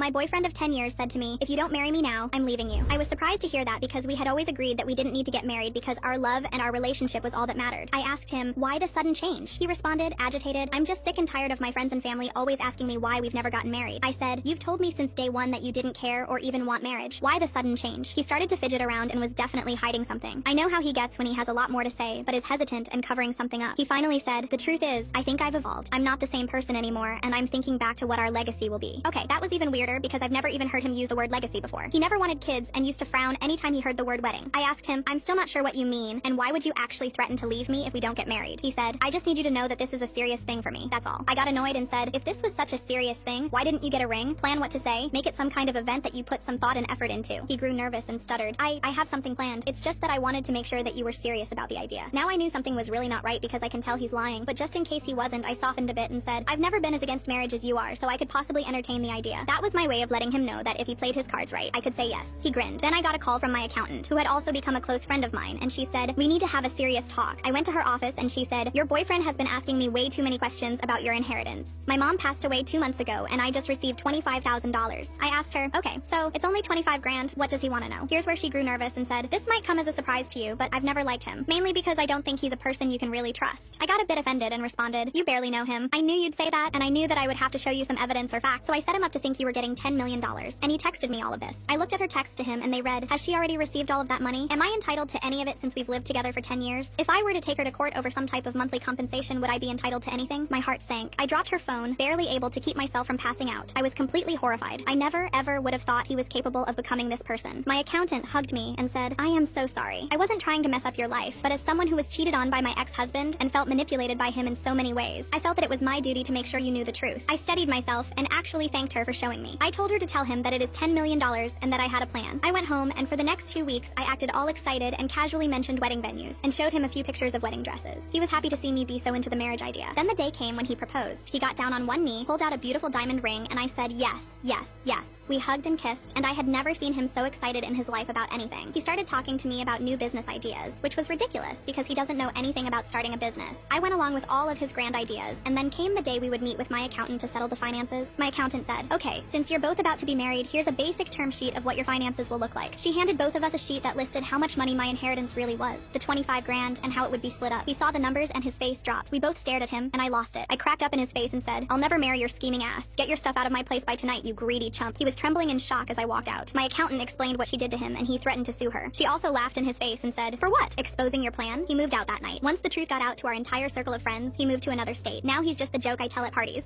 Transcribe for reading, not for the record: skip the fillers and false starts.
My boyfriend of 10 years said to me, "If you don't marry me now, I'm leaving you." I was surprised to hear that because we had always agreed that we didn't need to get married because our love and our relationship was all that mattered. I asked him, why the sudden change? He responded, agitated, "I'm just sick and tired of my friends and family always asking me why we've never gotten married." I said, "You've told me since day one that you didn't care or even want marriage. Why the sudden change?" He started to fidget around and was definitely hiding something. I know how he gets when he has a lot more to say, but is hesitant and covering something up. He finally said, "The truth is, I think I've evolved. I'm not the same person anymore, and I'm thinking back to what our legacy will be." Okay, that was even weirder because I've never even heard him use the word legacy before. He never wanted kids and used to frown anytime he heard the word wedding. I asked him, "I'm still not sure what you mean, and why would you actually threaten to leave me if we don't get married?" He said, "I just need you to know that this is a serious thing for me. That's all." I got annoyed and said, "If this was such a serious thing, why didn't you get a ring, plan what to say, make it some kind of event that you put some thought and effort into?" He grew nervous and stuttered, I have something planned. It's just that I wanted to make sure that you were serious about the idea." Now I knew something was really not right because I can tell he's lying, but just in case he wasn't, I softened a bit and said, "I've never been as against marriage as you are, so I could possibly entertain the idea." That was my way of letting him know that if he played his cards right, I could say yes. He grinned. Then I got a call from my accountant, who had also become a close friend of mine, and she said, "We need to have a serious talk." I went to her office and she said, "Your boyfriend has been asking me way too many questions about your inheritance. My mom passed away 2 months ago and I just received $25,000. I asked her, "Okay, so it's only 25 grand. What does he want to know?" Here's where she grew nervous and said, "This might come as a surprise to you, but I've never liked him. Mainly because I don't think he's a person you can really trust." I got a bit offended and responded, "You barely know him. I knew you'd say that, and I knew that I would have to show you some evidence or facts, so I set him up to think you were getting $10 million. And he texted me all of this." I looked at her text to him and they read, "Has she already received all of that money? Am I entitled to any of it since we've lived together for 10 years? If I were to take her to court over some type of monthly compensation, would I be entitled to anything?" My heart sank. I dropped her phone, barely able to keep myself from passing out. I was completely horrified. I never, ever would have thought he was capable of becoming this person. My accountant hugged me and said, "I am so sorry. I wasn't trying to mess up your life, but as someone who was cheated on by my ex-husband and felt manipulated by him in so many ways, I felt that it was my duty to make sure you knew the truth." I steadied myself and actually thanked her for showing me. I told her to tell him that it is $10 million and that I had a plan. I went home and for the next 2 weeks, I acted all excited and casually mentioned wedding venues and showed him a few pictures of wedding dresses. He was happy to see me be so into the marriage idea. Then the day came when he proposed. He got down on one knee, pulled out a beautiful diamond ring, and I said, "Yes, yes, yes." We hugged and kissed, and I had never seen him so excited in his life about anything. He started talking to me about new business ideas, which was ridiculous because he doesn't know anything about starting a business. I went along with all of his grand ideas, and then came the day we would meet with my accountant to settle the finances. My accountant said, "Okay, since you're both about to be married, here's a basic term sheet of what your finances will look like." She handed both of us a sheet that listed how much money my inheritance really was, the 25 grand, and how it would be split up. He saw the numbers and his face dropped. We both stared at him, and I lost it. I cracked up in his face and said, "I'll never marry your scheming ass. Get your stuff out of my place by tonight, you greedy chump." He was trembling in shock as I walked out. My accountant explained what she did to him, and he threatened to sue her. She also laughed in his face and said, "For what? Exposing your plan?" He moved out that night. Once the truth got out to our entire circle of friends, he moved to another state. Now he's just the joke I tell at parties.